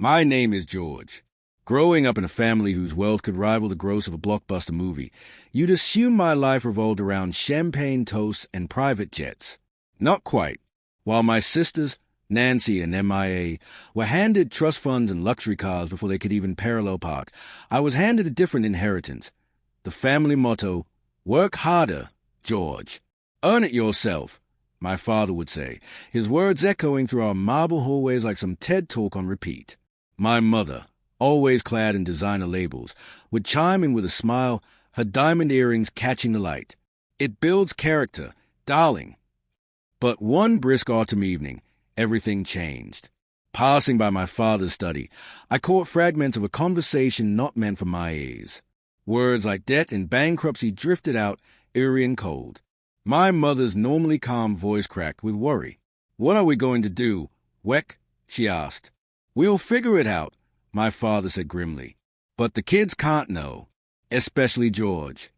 My name is George. Growing up in a family whose wealth could rival the gross of a blockbuster movie, you'd assume my life revolved around champagne toasts and private jets. Not quite. While my sisters, Nancy and MIA, were handed trust funds and luxury cars before they could even parallel park, I was handed a different inheritance. The family motto, "Work harder, George. Earn it yourself," my father would say, his words echoing through our marble hallways like some TED talk on repeat. My mother, always clad in designer labels, would chime in with a smile, her diamond earrings catching the light. "It builds character, darling." But one brisk autumn evening, everything changed. Passing by my father's study, I caught fragments of a conversation not meant for my ears. Words like debt and bankruptcy drifted out, eerie and cold. My mother's normally calm voice cracked with worry. "What are we going to do, Weck?" she asked. "We'll figure it out," my father said grimly. "But the kids can't know, especially George."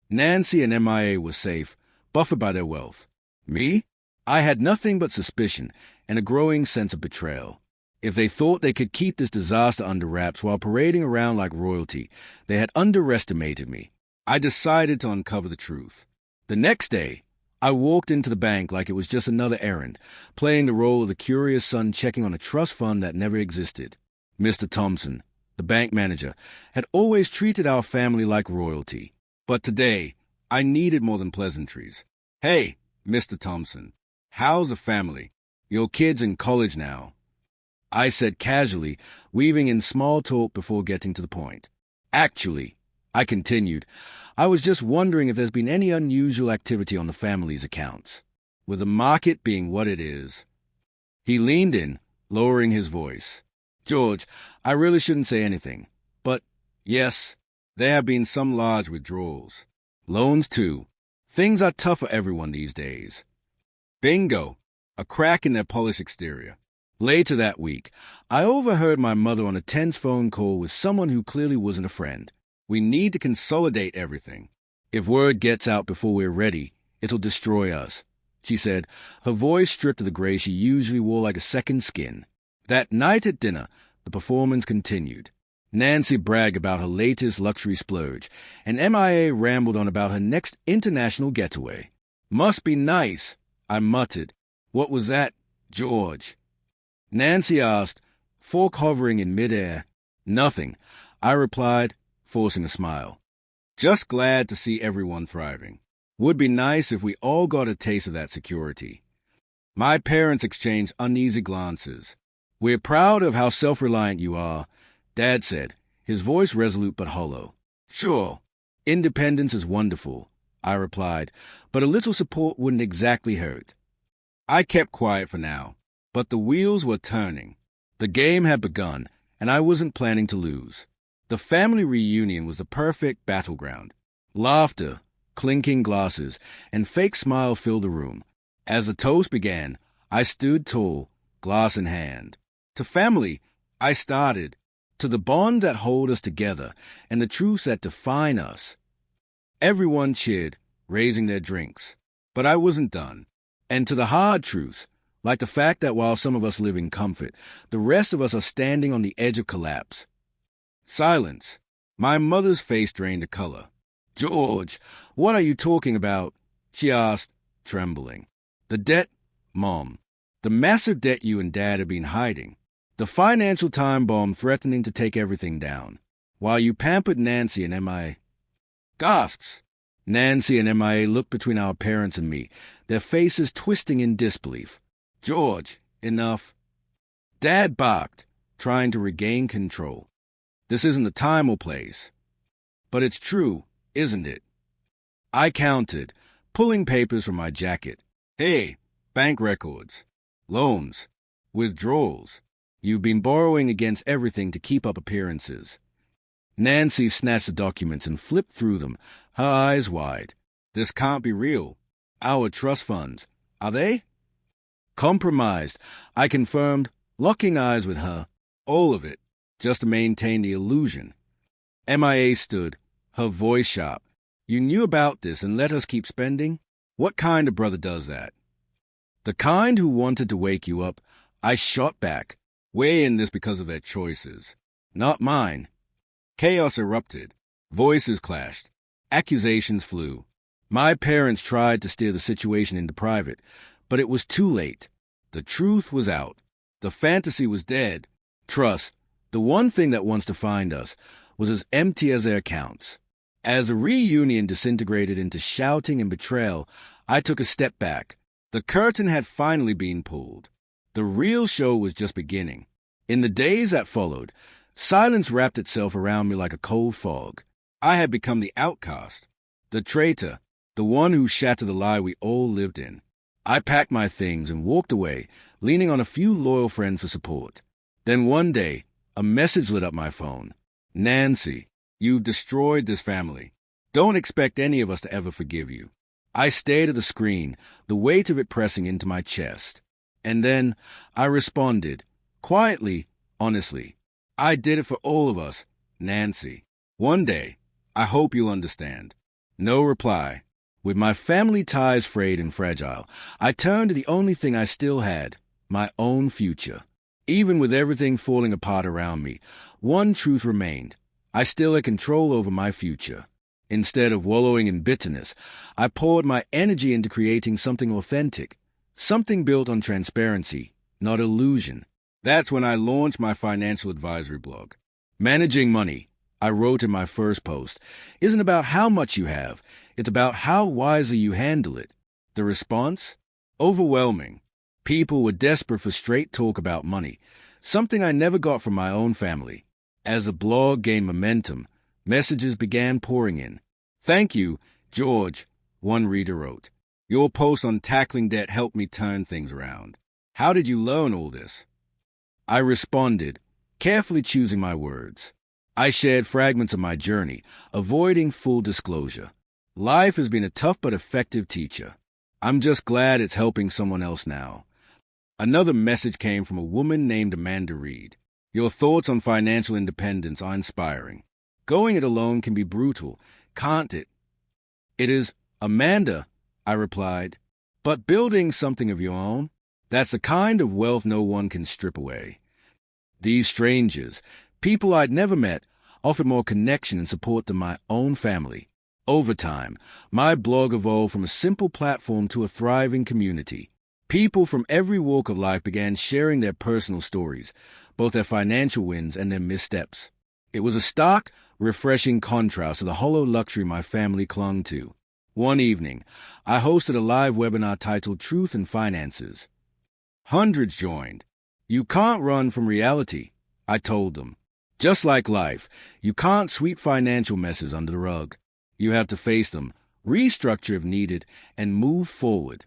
Nancy and MIA were safe, buffered by their wealth. Me? I had nothing but suspicion and a growing sense of betrayal. If they thought they could keep this disaster under wraps while parading around like royalty, they had underestimated me. I decided to uncover the truth. The next day, I walked into the bank like it was just another errand, playing the role of the curious son checking on a trust fund that never existed. Mr. Thompson, the bank manager, had always treated our family like royalty. But today, I needed more than pleasantries. "Hey, Mr. Thompson, how's the family? Your kid's in college now," I said casually, weaving in small talk before getting to the point. "Actually," I continued, "I was just wondering if there's been any unusual activity on the family's accounts, with the market being what it is." He leaned in, lowering his voice. "George, I really shouldn't say anything, but yes, there have been some large withdrawals. Loans, too. Things are tough for everyone these days." Bingo! A crack in their polished exterior. Later that week, I overheard my mother on a tense phone call with someone who clearly wasn't a friend. "We need to consolidate everything. If word gets out before we're ready, it'll destroy us," she said, her voice stripped of the gray she usually wore like a second skin. That night at dinner, the performance continued. Nancy bragged about her latest luxury splurge, and MIA rambled on about her next international getaway. "Must be nice," I muttered. "What was that, George?" Nancy asked, fork hovering in midair. "Nothing," I replied, forcing a smile. "Just glad to see everyone thriving. Would be nice if we all got a taste of that security." My parents exchanged uneasy glances. "We're proud of how self-reliant you are," Dad said, his voice resolute but hollow. "Sure, independence is wonderful," I replied, "but a little support wouldn't exactly hurt." I kept quiet for now, but the wheels were turning. The game had begun, and I wasn't planning to lose. The family reunion was the perfect battleground. Laughter, clinking glasses, and fake smile filled the room. As the toast began, I stood tall, glass in hand. To family, I started. To the bond that hold us together, and the truths that define us. Everyone cheered, raising their drinks. But I wasn't done. And to the hard truths, like the fact that while some of us live in comfort, the rest of us are standing on the edge of collapse. Silence. My mother's face drained the color. "George, what are you talking about?" she asked, trembling. "The debt, Mom. The massive debt you and Dad have been hiding. The financial time bomb threatening to take everything down. While you pampered Nancy and MIA." Gasps. Nancy and MIA looked between our parents and me, their faces twisting in disbelief. "George, enough." Dad barked, trying to regain control. "This isn't the time or place." "But it's true, isn't it?" I countered, pulling papers from my jacket. "Hey, bank records, loans, withdrawals. You've been borrowing against everything to keep up appearances." Nancy snatched the documents and flipped through them, her eyes wide. "This can't be real. Our trust funds, are they?" Compromised, I confirmed, locking eyes with her. "All of it, just to maintain the illusion." MIA stood, her voice sharp. "You knew about this and let us keep spending? What kind of brother does that?" "The kind who wanted to wake you up," I shot back. weigh in this because of their choices. Not mine. Chaos erupted. Voices clashed. Accusations flew. My parents tried to steer the situation into private, but it was too late. The truth was out. The fantasy was dead. Trust, the one thing that wants to find us, was as empty as their accounts. As the reunion disintegrated into shouting and betrayal, I took a step back. The curtain had finally been pulled. The real show was just beginning. In the days that followed, silence wrapped itself around me like a cold fog. I had become the outcast, the traitor, the one who shattered the lie we all lived in. I packed my things and walked away, leaning on a few loyal friends for support. Then one day, a message lit up my phone. Nancy, you've destroyed this family. Don't expect any of us to ever forgive you. I stared at the screen, the weight of it pressing into my chest. And then I responded, quietly, honestly. I did it for all of us, Nancy. One day, I hope you'll understand. No reply. With my family ties frayed and fragile, I turned to the only thing I still had, my own future. Even with everything falling apart around me, one truth remained. I still had control over my future. Instead of wallowing in bitterness, I poured my energy into creating something authentic, something built on transparency, not illusion. That's when I launched my financial advisory blog. Managing money, I wrote in my first post, isn't about how much you have. It's about how wisely you handle it. The response? Overwhelming. People were desperate for straight talk about money, something I never got from my own family. As the blog gained momentum, messages began pouring in. Thank you, George, one reader wrote. Your post on tackling debt helped me turn things around. How did you learn all this? I responded, carefully choosing my words. I shared fragments of my journey, avoiding full disclosure. Life has been a tough but effective teacher. I'm just glad it's helping someone else now. Another message came from a woman named Amanda Reed. Your thoughts on financial independence are inspiring. Going it alone can be brutal, can't it? It is, Amanda, I replied. But building something of your own, that's the kind of wealth no one can strip away. These strangers, people I'd never met, offered more connection and support than my own family. Over time, my blog evolved from a simple platform to a thriving community. People from every walk of life began sharing their personal stories, both their financial wins and their missteps. It was a stark, refreshing contrast to the hollow luxury my family clung to. One evening, I hosted a live webinar titled Truth and Finances. Hundreds joined. You can't run from reality, I told them. Just like life, you can't sweep financial messes under the rug. You have to face them, restructure if needed, and move forward.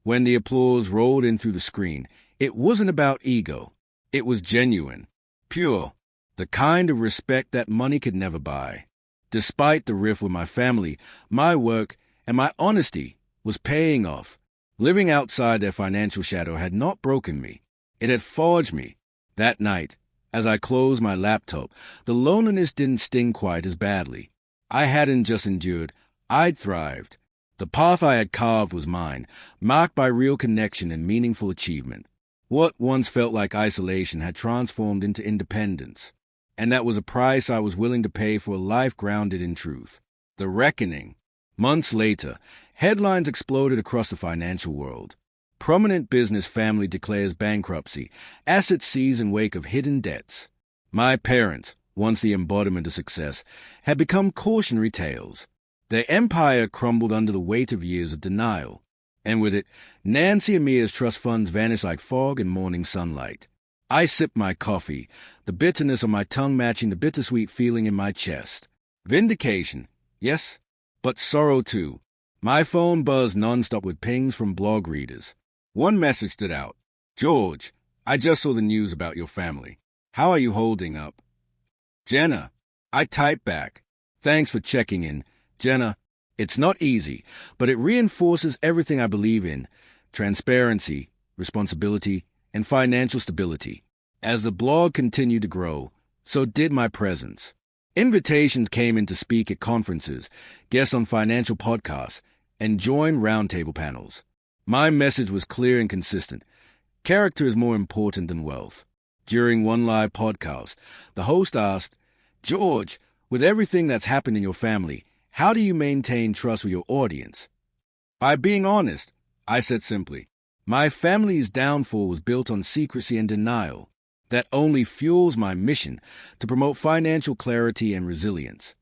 When the applause rolled in through the screen, it wasn't about ego. It was genuine, pure, the kind of respect that money could never buy. Despite the rift with my family, my work, and my honesty was paying off. Living outside their financial shadow had not broken me. It had forged me. That night, as I closed my laptop, the loneliness didn't sting quite as badly. I hadn't just endured, I'd thrived. The path I had carved was mine, marked by real connection and meaningful achievement. What once felt like isolation had transformed into independence, and that was a price I was willing to pay for a life grounded in truth. The reckoning. Months later, headlines exploded across the financial world. Prominent business family declares bankruptcy, assets seized in wake of hidden debts. My parents, once the embodiment of success, had become cautionary tales. Their empire crumbled under the weight of years of denial. And with it, Nancy and Mia's trust funds vanished like fog in morning sunlight. I sipped my coffee, the bitterness on my tongue matching the bittersweet feeling in my chest. Vindication, yes, but sorrow too. My phone buzzed nonstop with pings from blog readers. One message stood out. George, I just saw the news about your family. How are you holding up? Jenna, I typed back. Thanks for checking in. Jenna, it's not easy, but it reinforces everything I believe in. Transparency, responsibility, and financial stability. As the blog continued to grow, so did my presence. Invitations came in to speak at conferences, guest on financial podcasts, and join roundtable panels. My message was clear and consistent. Character is more important than wealth. During one live podcast, the host asked, "George, with everything that's happened in your family, how do you maintain trust with your audience?" "By being honest," I said simply. "My family's downfall was built on secrecy and denial. That only fuels my mission to promote financial clarity and resilience."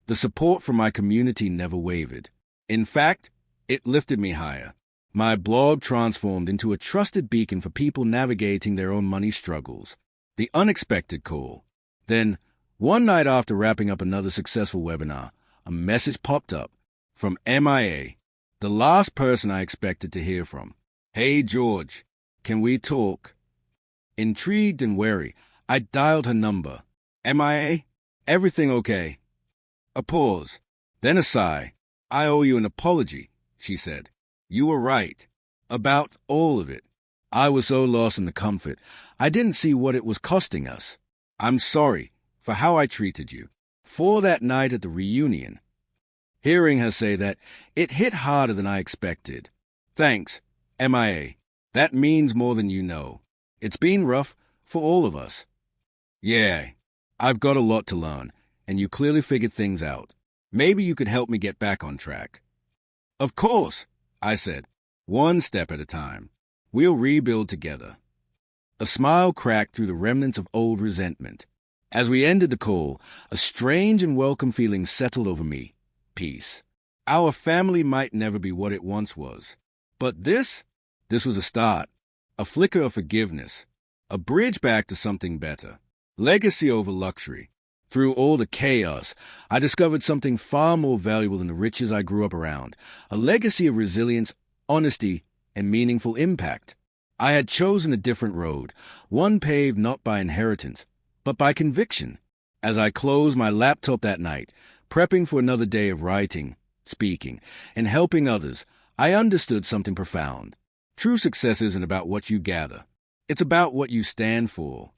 The support from my community never wavered. In fact, it lifted me higher. My blog transformed into a trusted beacon for people navigating their own money struggles. The unexpected call. Then, one night after wrapping up another successful webinar, a message popped up from MIA, the last person I expected to hear from. "Hey, George, can we talk?" Intrigued and wary, I dialed her number. "MIA? Everything okay?" A pause, then a sigh. "I owe you an apology," she said. "You were right. About all of it. I was so lost in the comfort, I didn't see what it was costing us. I'm sorry for how I treated you. For that night at the reunion." Hearing her say that, it hit harder than I expected. "Thanks, MIA. That means more than you know. It's been rough for all of us." "Yeah, I've got a lot to learn, and you clearly figured things out. Maybe you could help me get back on track." "Of course," I said, "one step at a time. We'll rebuild together." A smile cracked through the remnants of old resentment. As we ended the call, a strange and welcome feeling settled over me. Peace. Our family might never be what it once was. But this was a start. A flicker of forgiveness. A bridge back to something better. Legacy over luxury. Through all the chaos, I discovered something far more valuable than the riches I grew up around. A legacy of resilience, honesty, and meaningful impact. I had chosen a different road, one paved not by inheritance, but by conviction. As I closed my laptop that night, prepping for another day of writing, speaking, and helping others, I understood something profound. True success isn't about what you gather. It's about what you stand for.